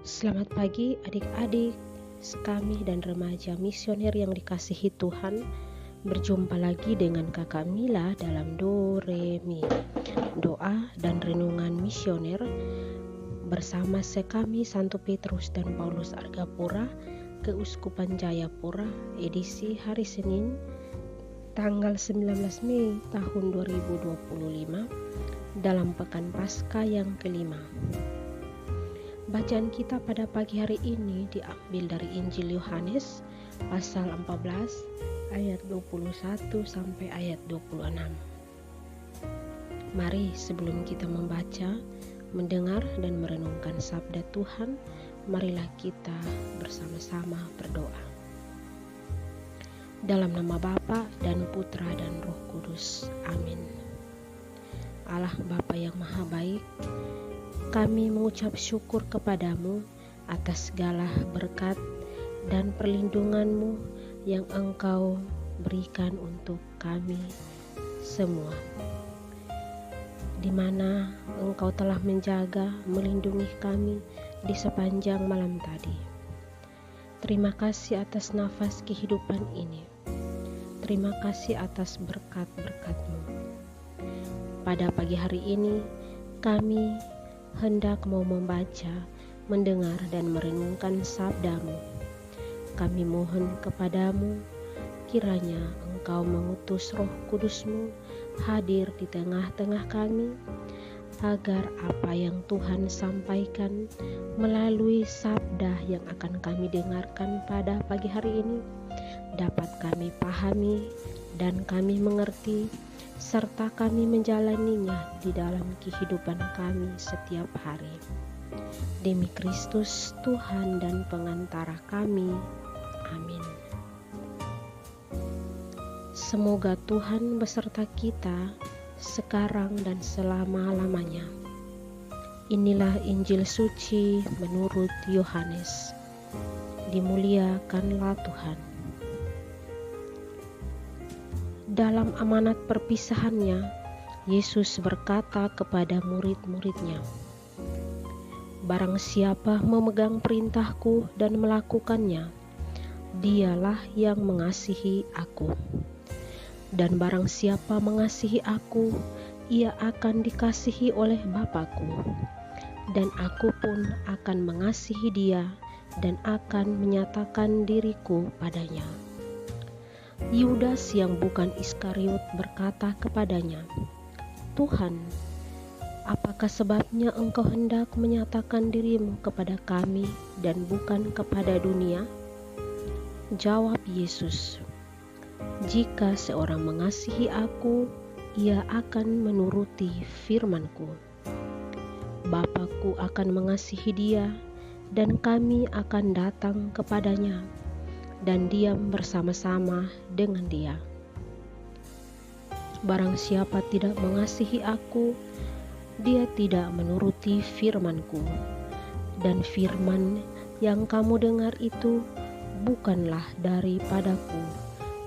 Selamat pagi adik-adik kami dan remaja misioner yang dikasihi Tuhan. Berjumpa lagi dengan Kakak Mila dalam Do Re Mi, doa dan renungan misioner bersama sekami Santo Petrus dan Paulus Argapura, Keuskupan Jayapura, edisi hari Senin tanggal 19 Mei tahun 2025 dalam Pekan Paskah yang kelima. Bacaan kita pada pagi hari ini diambil dari Injil Yohanes pasal 14 ayat 21 sampai ayat 26. Mari sebelum kita membaca, mendengar dan merenungkan sabda Tuhan, marilah kita bersama-sama berdoa. Dalam nama Bapa dan Putra dan Roh Kudus. Amin. Allah Bapa yang Maha Baik, kami mengucap syukur kepadamu atas segala berkat dan perlindunganmu yang Engkau berikan untuk kami semua, di mana Engkau telah menjaga, melindungi kami di sepanjang malam tadi. Terima kasih atas nafas kehidupan ini. Terima kasih atas berkat-berkat-Mu. Pada pagi hari ini, kami hendak mau membaca, mendengar dan merenungkan sabda-Mu. Kami mohon kepadamu, kiranya Engkau mengutus Roh Kudus-Mu hadir di tengah-tengah kami, agar apa yang Tuhan sampaikan melalui sabda yang akan kami dengarkan pada pagi hari ini dapat kami pahami dan kami mengerti, serta kami menjalaninya di dalam kehidupan kami setiap hari. Demi Kristus Tuhan dan pengantara kami. Amin. Semoga Tuhan beserta kita sekarang dan selama-lamanya. Inilah Injil suci menurut Yohanes. Dimuliakanlah Tuhan. Dalam amanat perpisahannya, Yesus berkata kepada murid-muridnya, "Barang siapa memegang perintahku dan melakukannya, dialah yang mengasihi aku. Dan barang siapa mengasihi aku, ia akan dikasihi oleh Bapa-Ku. Dan aku pun akan mengasihi dia dan akan menyatakan diriku padanya." Yudas yang bukan Iskariot berkata kepadanya, "Tuhan, apakah sebabnya Engkau hendak menyatakan dirimu kepada kami dan bukan kepada dunia?" Jawab Yesus, "Jika seorang mengasihi aku, ia akan menuruti firman-Ku. Bapa-Ku akan mengasihi dia, dan kami akan datang kepadanya dan diam bersama-sama dengan dia. Barang siapa tidak mengasihi aku, dia tidak menuruti firman-Ku. Dan firman yang kamu dengar itu bukanlah daripadaku,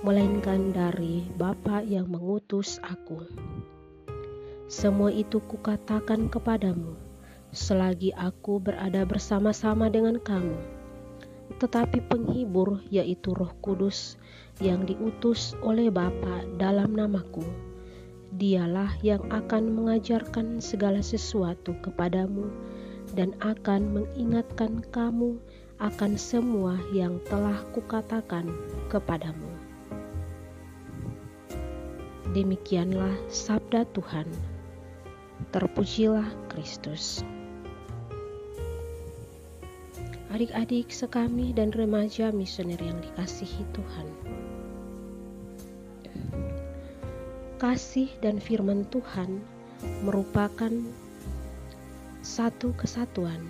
melainkan dari Bapa yang mengutus aku. Semua itu kukatakan kepadamu, selagi aku berada bersama-sama dengan kamu. Tetapi penghibur, yaitu Roh Kudus yang diutus oleh Bapa dalam namaku, dialah yang akan mengajarkan segala sesuatu kepadamu dan akan mengingatkan kamu akan semua yang telah kukatakan kepadamu." Demikianlah sabda Tuhan. Terpujilah Kristus. Adik-adik sekami dan remaja misioner yang dikasihi Tuhan, kasih dan firman Tuhan merupakan satu kesatuan.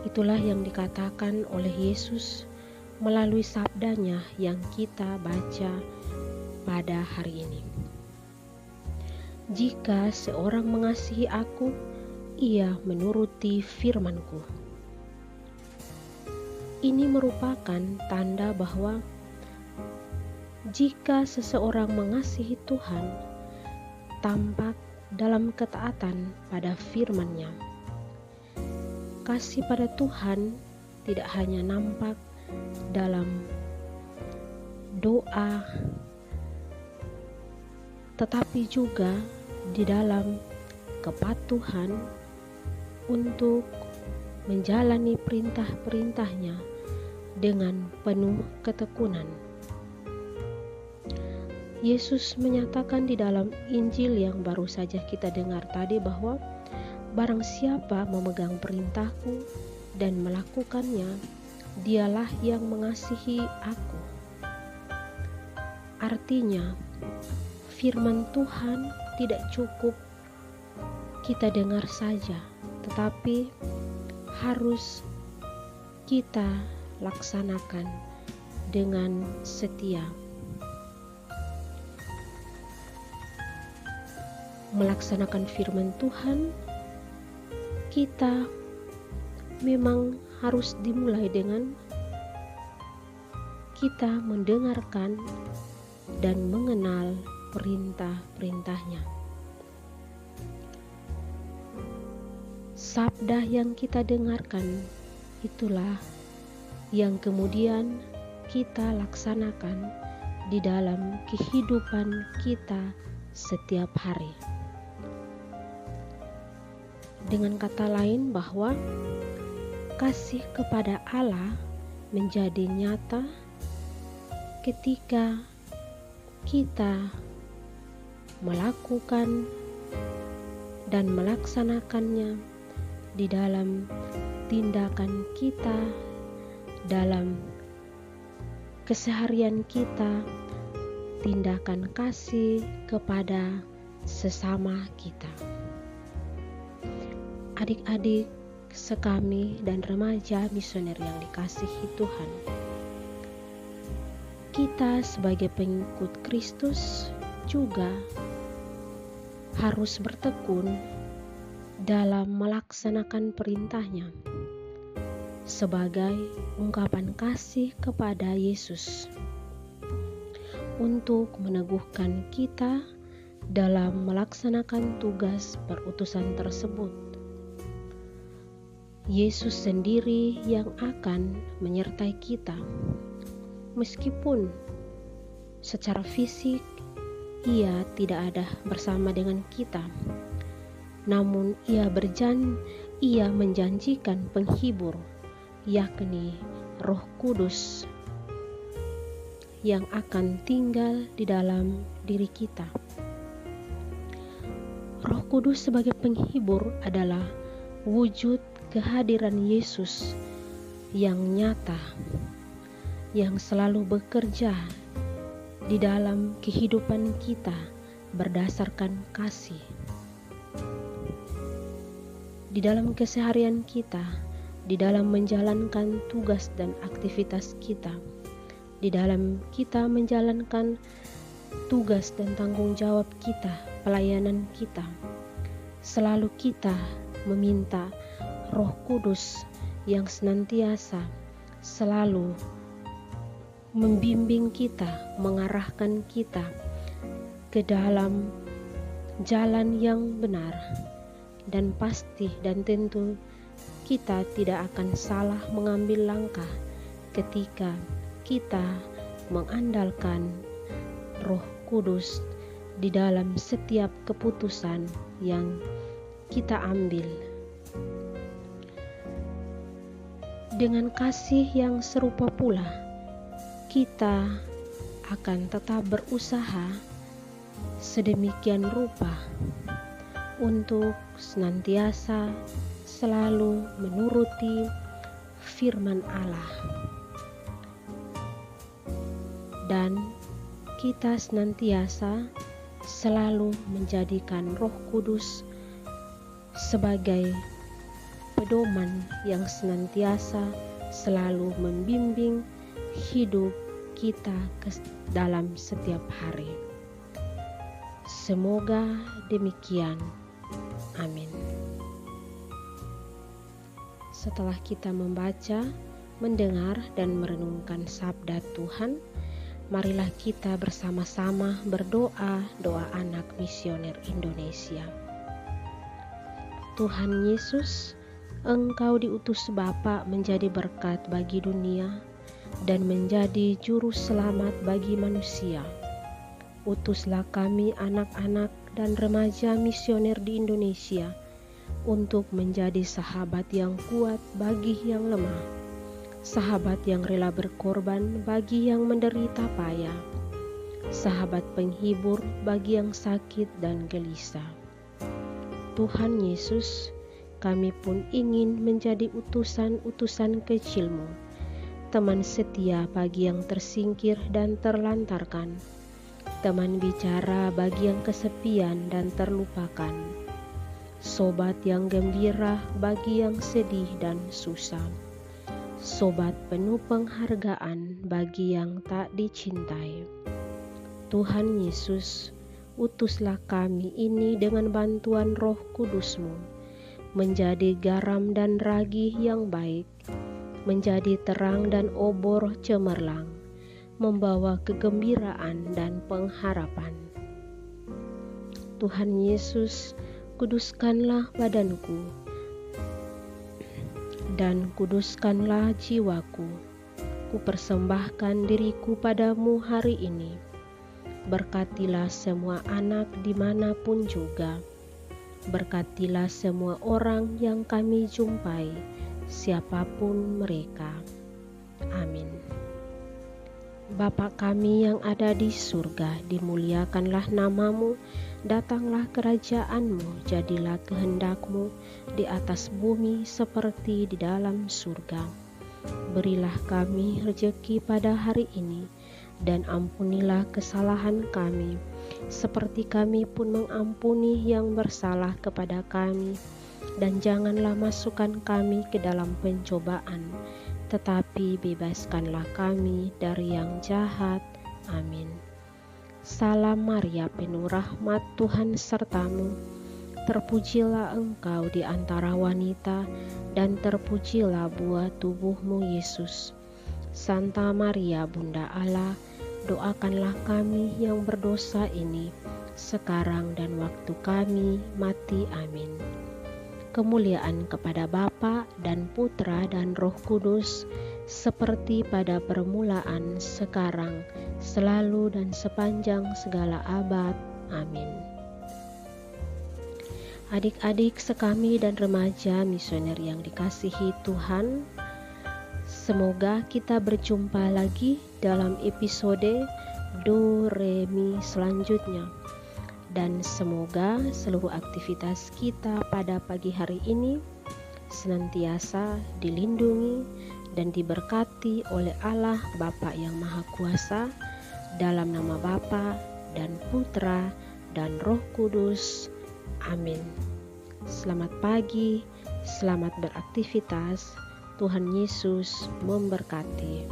Itulah yang dikatakan oleh Yesus melalui sabdanya yang kita baca pada hari ini. "Jika seorang mengasihi aku, ia menuruti firman-Ku." Ini merupakan tanda bahwa jika seseorang mengasihi Tuhan, tampak dalam ketaatan pada firman-Nya. kasih pada Tuhan tidak hanya nampak dalam doa, tetapi juga di dalam kepatuhan untuk menjalani perintah-perintahnya dengan penuh ketekunan. Yesus menyatakan di dalam Injil yang baru saja kita dengar tadi bahwa barang siapa memegang perintahku dan melakukannya, dialah yang mengasihi aku. Artinya, firman Tuhan tidak cukup kita dengar saja, tetapi harus kita laksanakan dengan setia. Melaksanakan firman Tuhan, kita memang harus dimulai dengan kita mendengarkan dan mengenal perintah-perintahnya. Sabda yang kita dengarkan itulah yang kemudian kita laksanakan di dalam kehidupan kita setiap hari. Dengan kata lain, bahwa kasih kepada Allah menjadi nyata ketika kita melakukan dan melaksanakannya di dalam tindakan kita, dalam keseharian kita, tindakan kasih kepada sesama kita. Adik-adik sekami dan remaja misioner yang dikasihi Tuhan, kita sebagai pengikut Kristus juga harus bertekun dalam melaksanakan perintahnya sebagai ungkapan kasih kepada Yesus untuk meneguhkan kita dalam melaksanakan tugas perutusan tersebut. Yesus sendiri yang akan menyertai kita, meskipun secara fisik Ia tidak ada bersama dengan kita, namun Ia menjanjikan penghibur, yakni Roh Kudus yang akan tinggal di dalam diri kita. Roh Kudus sebagai penghibur adalah wujud kehadiran Yesus yang nyata, yang selalu bekerja di dalam kehidupan kita berdasarkan kasih. Di dalam keseharian kita, di dalam menjalankan tugas dan aktivitas kita, di dalam kita menjalankan tugas dan tanggung jawab kita, pelayanan kita, selalu kita meminta Roh Kudus yang senantiasa selalu membimbing kita, mengarahkan kita ke dalam jalan yang benar, dan pasti dan tentu kita tidak akan salah mengambil langkah ketika kita mengandalkan Roh Kudus di dalam setiap keputusan yang kita ambil. Dengan kasih yang serupa pula, kita akan tetap berusaha sedemikian rupa untuk senantiasa selalu menuruti firman Allah, dan kita senantiasa selalu menjadikan Roh Kudus sebagai pedoman yang senantiasa selalu membimbing hidup kita dalam setiap hari. Semoga demikian. Amin. Setelah kita membaca, mendengar, dan merenungkan sabda Tuhan, marilah kita bersama-sama berdoa doa anak misioner Indonesia. Tuhan Yesus, Engkau diutus Bapa menjadi berkat bagi dunia dan menjadi juru selamat bagi manusia. Utuslah kami anak-anak dan remaja misioner di Indonesia untuk menjadi sahabat yang kuat bagi yang lemah, sahabat yang rela berkorban bagi yang menderita payah, sahabat penghibur bagi yang sakit dan gelisah. Tuhan Yesus, kami pun ingin menjadi utusan-utusan kecil-Mu, teman setia bagi yang tersingkir dan terlantarkan, teman bicara bagi yang kesepian dan terlupakan, sobat yang gembira bagi yang sedih dan susah, sobat penuh penghargaan bagi yang tak dicintai. Tuhan Yesus, utuslah kami ini dengan bantuan Roh Kudus-Mu, menjadi garam dan ragi yang baik, menjadi terang dan obor cemerlang, membawa kegembiraan dan pengharapan. Tuhan Yesus, kuduskanlah badanku dan kuduskanlah jiwaku. Kupersembahkan diriku padamu hari ini. Berkatilah semua anak dimanapun juga. Berkatilah semua orang yang kami jumpai, siapapun mereka. Amin. Bapa kami yang ada di surga, dimuliakanlah namamu, datanglah kerajaan-Mu, jadilah kehendak-Mu di atas bumi seperti di dalam surga. Berilah kami rejeki pada hari ini, dan ampunilah kesalahan kami, seperti kami pun mengampuni yang bersalah kepada kami. Dan janganlah masukkan kami ke dalam pencobaan, tetapi bebaskanlah kami dari yang jahat. Amin. Salam Maria, penuh rahmat, Tuhan sertamu. Terpujilah engkau di antara wanita, dan terpujilah buah tubuhmu Yesus. Santa Maria, Bunda Allah, doakanlah kami yang berdosa ini, sekarang dan waktu kami mati. Amin. Kemuliaan kepada Bapa dan Putra dan Roh Kudus, seperti pada permulaan, sekarang, selalu dan sepanjang segala abad. Amin. Adik-adik sekami dan remaja misioner yang dikasihi Tuhan, semoga kita berjumpa lagi dalam episode Do Re Mi selanjutnya. Dan semoga seluruh aktivitas kita pada pagi hari ini senantiasa dilindungi dan diberkati oleh Allah Bapa yang Maha Kuasa, dalam nama Bapa dan Putra dan Roh Kudus. Amin. Selamat pagi, selamat beraktivitas. Tuhan Yesus memberkati.